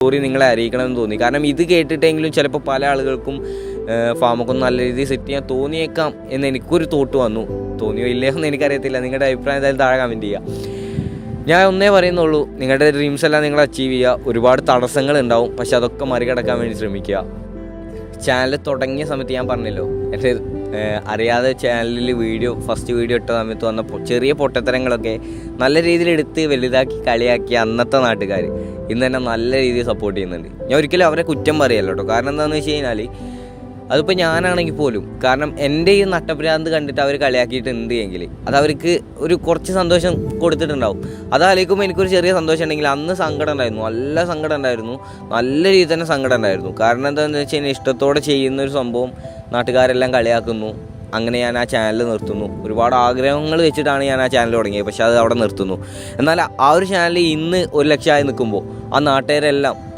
Story നിങ്ങളെ അറിയിക്കണമെന്ന് തോന്നി. കാരണം ഇത് കേട്ടിട്ടെങ്കിലും ചിലപ്പോൾ പല ആളുകൾക്കും ഫാമൊക്കെ ഒന്ന് നല്ല രീതിയിൽ സെറ്റ് ചെയ്യാൻ തോന്നിയേക്കാം എന്ന് എനിക്കൊരു തോട്ട് വന്നു. തോന്നിയോ ഇല്ലയോ എന്ന് എനിക്കറിയത്തില്ല. നിങ്ങളുടെ അഭിപ്രായം എന്തായാലും താഴെ കമൻറ്റ് ചെയ്യുക. ഞാൻ ഒന്നേ പറയുന്നുള്ളൂ, നിങ്ങളുടെ ഡ്രീംസ് എല്ലാം നിങ്ങൾ അച്ചീവ് ചെയ്യുക. ഒരുപാട് തടസ്സങ്ങളുണ്ടാവും, പക്ഷെ അതൊക്കെ മറികടക്കാൻ വേണ്ടി ശ്രമിക്കുക. ചാനൽ തുടങ്ങിയ സമയത്ത് ഞാൻ പറഞ്ഞല്ലോ, എൻ്റെ അറിയാതെ ചാനലിൽ ഫസ്റ്റ് വീഡിയോ ഇട്ട സമയത്ത് വന്ന ചെറിയ പൊട്ടത്തരങ്ങളൊക്കെ നല്ല രീതിയിൽ എടുത്ത് വലുതാക്കി കളിയാക്കിയ അന്നത്തെ നാട്ടുകാർ ഇന്ന് തന്നെ നല്ല രീതിയിൽ സപ്പോർട്ട് ചെയ്യുന്നുണ്ട്. ഞാൻ ഒരിക്കലും അവരെ കുറ്റം പറയല്ലോ കേട്ടോ. കാരണം എന്താണെന്ന് വെച്ച് കഴിഞ്ഞാൽ അതിപ്പോൾ ഞാനാണെങ്കിൽ പോലും, കാരണം എൻ്റെ ഈ നട്ടഭ്രാന്ത് കണ്ടിട്ട് അവർ കളിയാക്കിയിട്ടുണ്ട് എങ്കിൽ അത് അവർക്ക് ഒരു കുറച്ച് സന്തോഷം കൊടുത്തിട്ടുണ്ടാവും. അതാലോചിക്കുമ്പോൾ എനിക്കൊരു ചെറിയ സന്തോഷം ഉണ്ടെങ്കിൽ അന്ന് സങ്കടം ഉണ്ടായിരുന്നു, നല്ല സങ്കടം ഉണ്ടായിരുന്നു, നല്ല രീതിയിൽ തന്നെ സങ്കടം ഉണ്ടായിരുന്നു. കാരണം എന്താണെന്ന് വെച്ച് കഴിഞ്ഞാൽ ഇഷ്ടത്തോടെ ചെയ്യുന്നൊരു സംഭവം നാട്ടുകാരെല്ലാം കളിയാക്കുന്നു. അങ്ങനെ ഞാൻ ആ ചാനൽ നിർത്തുന്നു. ഒരുപാട് ആഗ്രഹങ്ങൾ വെച്ചിട്ടാണ് ഞാൻ ആ ചാനൽ തുടങ്ങിയത്, പക്ഷേ അത് അവിടെ നിർത്തുന്നു. എന്നാൽ ആ ഒരു ചാനൽ ഇന്ന് 1 ലക്ഷമായി നിൽക്കുമ്പോൾ ആ നാട്ടുകാരെല്ലാം